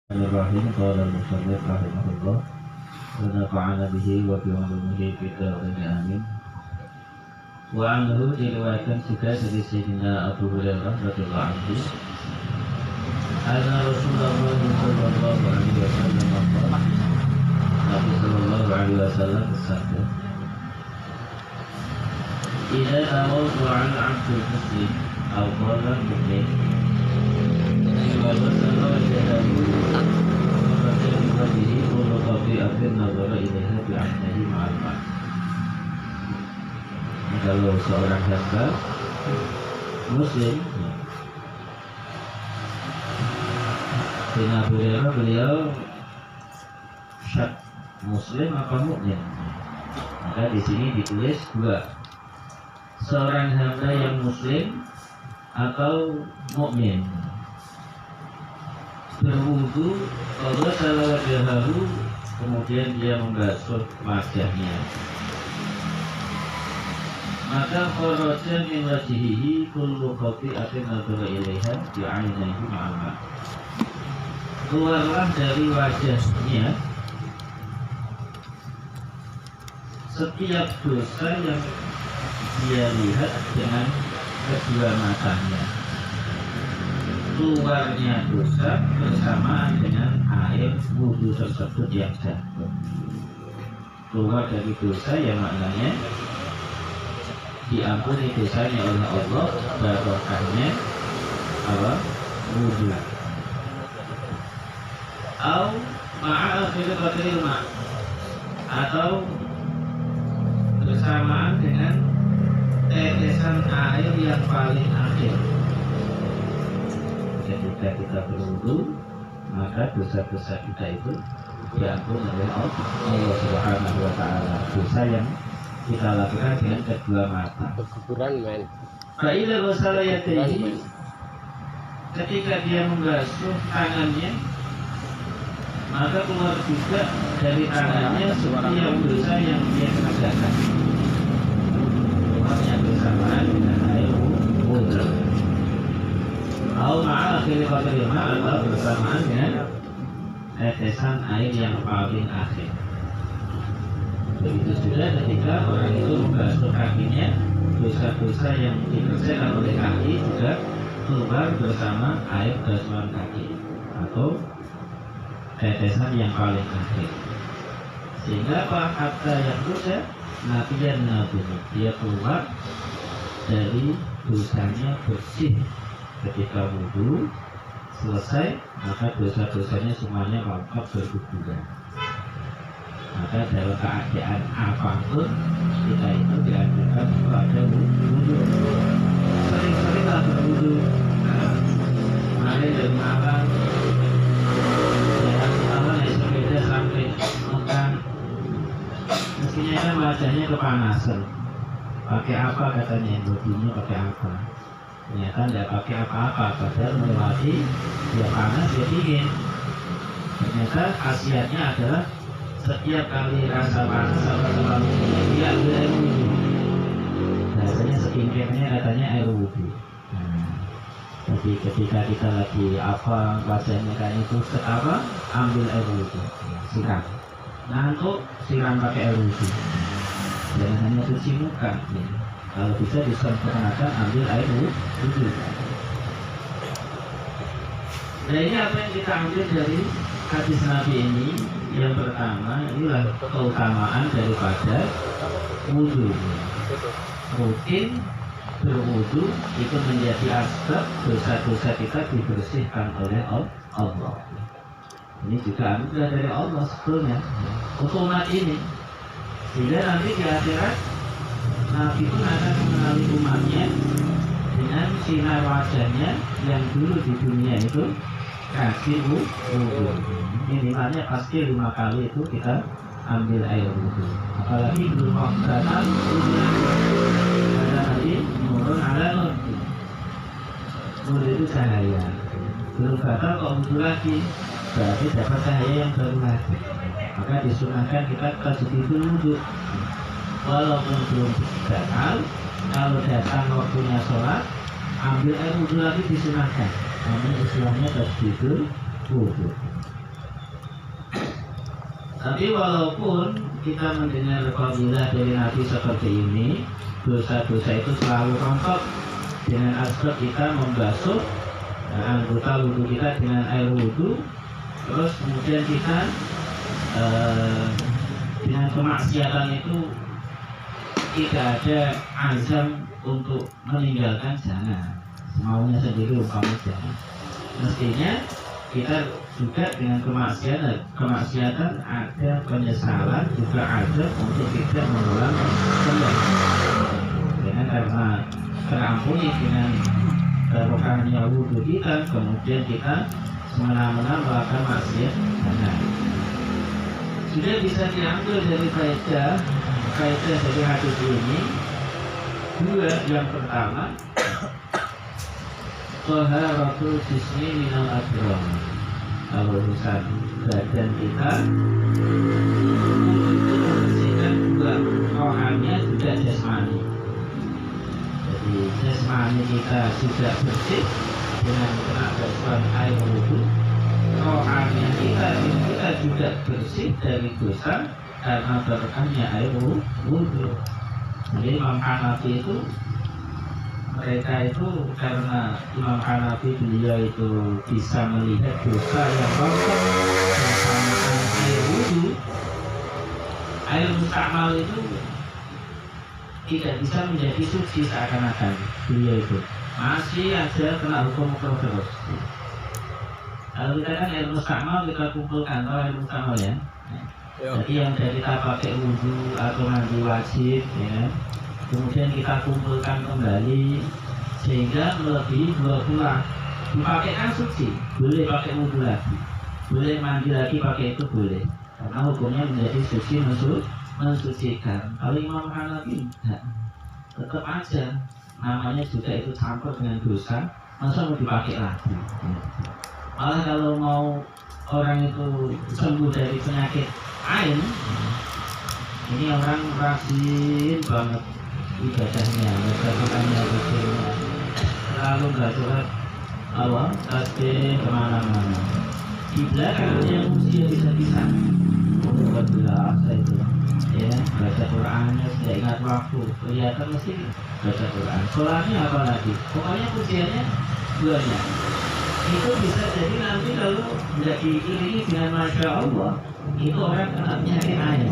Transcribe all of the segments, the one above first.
Bismillahirrahmanirrahim. Qala al-musannif rahimahullah wa nafa'ana bihi wa bi 'ulumihi fid dharain amin. Wa anhu diriwayatkan juga dari Sayyidina Abu Hurairah radhiyallahu anhu anna Rasulullah sallallahu alaihi wasallam qala Nabi sallallahu alaihi wasallam bersabda idza tawadda'a al-'abdu muslim aw qala mu'min wa basara wajhahu به كل طبيعة نظر إليها بعينه مع الماء. Kalau seorang hamba muslim, Sayyidina Abu Hurairah beliau syak muslim apa mukmin? Maka di sini ditulis dua, seorang hamba yang muslim atau mukmin. Berwudu, Allah salah wajhahu, kemudian dia membasuh wajahnya. Maka kharaja min wajhihi kullu khati'atin nadhara ilaiha bi'ainihi ma'ama. Keluarlah dari wajahnya setiap dosa yang dia lihat dengan kedua matanya. Keluarnya dosa bersamaan dengan air wudhu tersebut yang jatuh. Keluar dari dosa yang maknanya diampuni dosanya oleh Allah, barokahnya apa? Wudhu. Au ma'a akhir qatril ma', atau bersamaan dengan tetesan air yang paling akhir. Ketika kita berwudu, maka dosa-dosa kita itu diampuni oleh Allah Subhanahu wa Ta'ala. Dosa yang kita lakukan dengan kedua mata. Fa'ila ghasala yadayhi, ketika dia membasuh tangannya, maka keluar juga dari tangannya setiap dosa yang dia kerjakan. Keluarnya bersamaan dengan air wudhu. Au ma'a akhir qatril ma', atau bersamaan dengan tetesan air yang paling akhir. Begitu juga ketika orang itu membasuh kakinya, dosa-dosa yang dikerjakan oleh kaki juga keluar bersama air basuhan kaki atau tetesan yang paling akhir. Sehingga apa kata yang dosa nabiyan nabi, dia keluar dari dosanya bersih. Ketika wudhu selesai, maka dosa-dosanya semuanya lengkap berguguran. Maka dalam keadaan apapun kita itu dianjurkan pada wudhu. Sering-seringlah berwudhu. Mari dari malam, jalan malam naik sepeda sampai Mekah. Mestinya kan wajahnya kepanasan. Pakai apa katanya? Wudhunya pakai apa? Ternyata tidak pakai apa-apa, padahal melewati dia panas, dia dingin. Ternyata khasiatnya adalah setiap kali rasa panas sama-sama dia ambil air wudhu. Rasanya skincare-nya katanya air wudhu. Jadi ketika kita lagi apa wajahnya kayak itu apa, ambil air wudhu, siram. Ngantuk, siram pakai air wudhu. Jangan hanya cuci muka. Kalau bisa disempurnakan, ambil air wudhu. Nah, ini apa yang kita ambil dari hadis Nabi ini? Yang pertama, inilah keutamaan daripada wudhu. Rutin berwudhu itu menjadi asbab dosa-dosa kita dibersihkan oleh Allah. Ini juga anugerah dari Allah sebetulnya. Hukuman ini, sehingga nanti di akhirat Nabi pun akan mengenali umatnya dengan sinar wajahnya yang dulu di dunia itu kasih wudhu. Minimalnya pasti 5 kali itu kita ambil air wudhu. Apalagi belum datang wudhu ada tadi nurun ala nur. Nur itu cahaya. Belum batal kok wudhu lagi, berarti dapat cahaya yang baru lagi. Maka disunahkan kita tajdidul wudhu. Walaupun belum batal, kalau datang waktunya sholat, ambil air wudhu lagi disunahkan. Namun istilahnya tajdidul wudhu. Tapi walaupun kita mendengar fadilah dari Nabi seperti ini, dosa-dosa itu selalu rontok dengan asbab kita membasuh anggota wudhu kita dengan air wudhu, terus kemudian kita dengan kemaksiatan itu tidak ada azam untuk meninggalkan, jangan maunya sendiri umpamanya jangan. Mestinya kita juga dengan kemaksiatan ada penyesalan, juga ada untuk tidak mengulang kembali. Dengan karena terampuni dengan barokahnya wudhu kita, kemudian kita semena-mena melakukan maksiat. Nah, sudah bisa diambil dari faedah dari hadis ini dua. Yang pertama, taharatul jismi minal adram. Kalau urusan badan kita itu membersihkan dua, rohaninya juga jasmani. Jadi jasmani kita sudah bersih dengan kena basuhan air wudhu, rohaninya kita juga bersih dari dosa karena berkahnya air wudhu. Jadi Imam Hanafi itu, mereka itu karena Imam Hanafi beliau itu bisa melihat dosa yang rontok bersama air wudhu, air mustakmal itu tidak bisa menjadi suci seakan-akan beliau itu masih ada kena hukum terus. Kalau kita kan air mustakmal kita kumpulkan, kalau air mustakmal ya. Jadi yang dari kita pakai wudhu atau mandi wajib, ya, kemudian kita kumpulkan kembali sehingga melebihi 2 bulan. Dipakai kan suci, boleh pakai wudhu lagi, boleh mandi lagi pakai itu boleh, karena hukumnya menjadi suci mensucikan. Kalau Imam Hanafi tidak, tetap aja namanya juga itu campur dengan dosa, masa mau dipakai lagi. Malah kalau mau orang itu sembuh dari penyakit ain, ini orang rajin banget ibadahnya, ibadahnya rutinnya, selalu nggak sholat awal, tasbih kemana-mana. Di belakangnya usia bisa-bisa buat biasa itu, ya baca Qurannya tidak ingat waktu, kelihatan mesti baca Quran. Sholatnya apa lagi? Pokoknya usianya banyak. Itu bisa jadi nanti kalau tidak diiringi dengan Masya Allah, itu orang kena penyakit ain.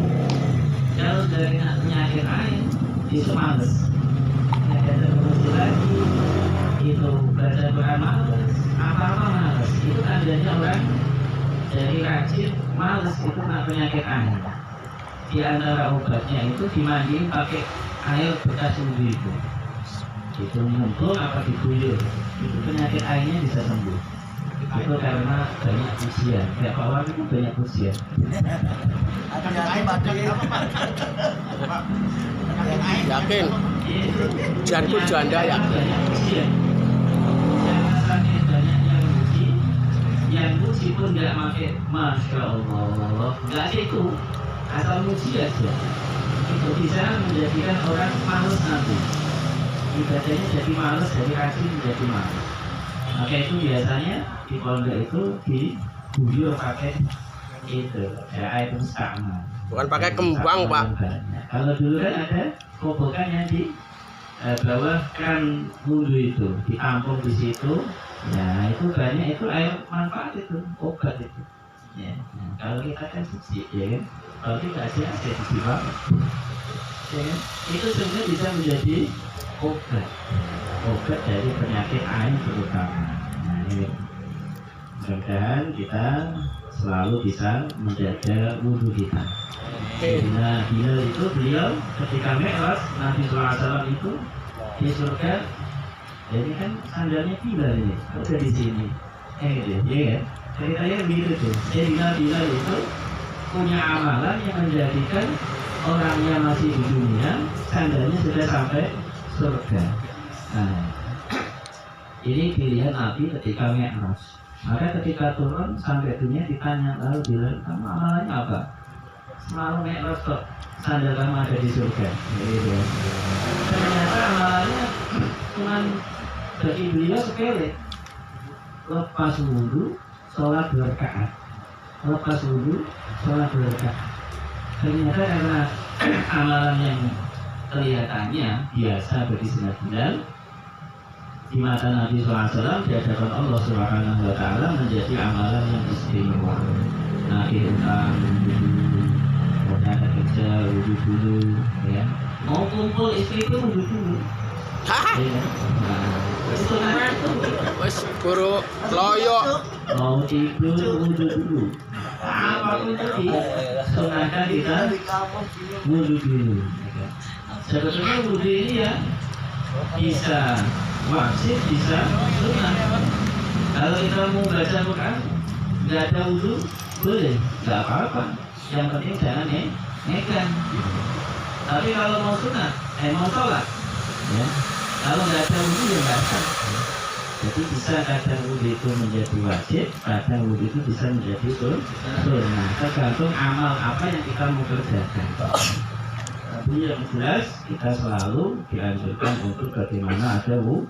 Kalau dari penyakit ain itu males, ada terus lagi itu baca Quran males, apa-apa males. Itu tandanya orang dari rajin males itu kena penyakit ain. Di antara obatnya itu dimandiin pakai air bekas wudhu itu. Itu nyemplung apa diguyur, itu penyakit ainnya bisa sembuh. Itu karena banyak ujian. Kayak Pak Wan itu banyak ujian. Yakin? Janganku janda ya. Banyak ujian. Jangan sampai banyak yang uji. Yang uji pun nggak pakai Masya Allah. Nggak itu. Asal uji aja. Itu bisa menjadikan orang malas nanti. Ibadahnya jadi malas, dari rajin menjadi malas. Maka itu biasanya di pondok itu diguyur pakai itu ya, air mustakmal. Bukan pakai kembang, Pak. Kalau dulu kan ada kobokannya di bawah kan wudhu itu, ditampung di situ. Ya itu banyak itu air manfaat itu, obat itu. Ya, nah, kalau kita kan suci, ya kan. Kalau kita aja di bawah, ya kan. Itu sebenarnya bisa menjadi obat dari penyakit ain terutama. Nah ini mudah-mudahan kita selalu bisa menjaga wudhu kita. Nah Bilal itu beliau ketika Mi'raj Nabi SAW itu di surga, jadi kan sandalnya Bilal ini ada di sini, gitu, ya kan? Ceritanya begitu tuh. Jadi Bilal itu punya amalan yang menjadikan orangnya masih di dunia, sandalnya sudah sampai surga. Nah, ini pilihan Nabi ketika Mi'raj. Maka ketika turun sampai dunia ditanya, lalu Bilal, kamu amalannya apa? Semalam Mi'raj kok sandal kamu ada di surga. Gitu. Ternyata amalannya cuma bagi beliau sepele. Lepas wudhu, sholat 2 rakaat. lepas wudhu, sholat 2 rakaat. Ternyata karena amalan yang kelihatannya biasa bagi Sayyidina Bilal, di mata Nabi SAW di hadapan Allah Subhanahu wa Ta'ala menjadi amalan yang istimewa. Nabi utang wudhu, kemudian ada kerja wudhu dulu, ya. Mau kumpul istri itu wudhu dulu. Ya. Nah, itu kan Wes guru loyo. mau tidur wudhu dulu. Apapun tadi, sunahkan kita wudhu dulu. Sebetulnya wudhu ini ya bisa wajib, bisa sunnah. Kalau kita mau baca Quran nggak ada wudhu boleh, nggak apa-apa. Yang penting jangan ngekan. Tapi kalau mau sunnah, mau sholat, ya, kalau nggak ada wudhu ya nggak sah. Jadi bisa kadang wudhu itu menjadi wajib, kadang wudhu itu bisa menjadi sunnah. Tergantung amal apa yang kita mau kerjakan. Tapi yang jelas kita selalu dianjurkan untuk bagaimana ada wudhu.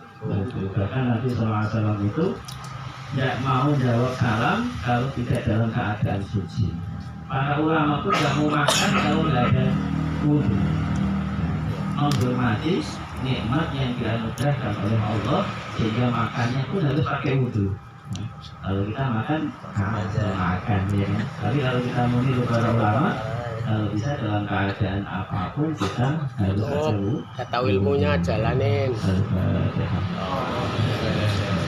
Bahkan Nabi SAW itu tidak mau jawab salam kalau tidak dalam keadaan suci. Para ulama pun tidak mau makan kalau tidak ada wudhu. Menghormati nikmat yang dianugerahkan oleh Allah sehingga makannya pun harus pakai wudhu. Kalau kita makan ya kan? Tapi kalau kita meniru para ulama, kalau bisa dalam keadaan apapun kita harus ada wudhu. Tahu ilmunya jalanin. Harus ada.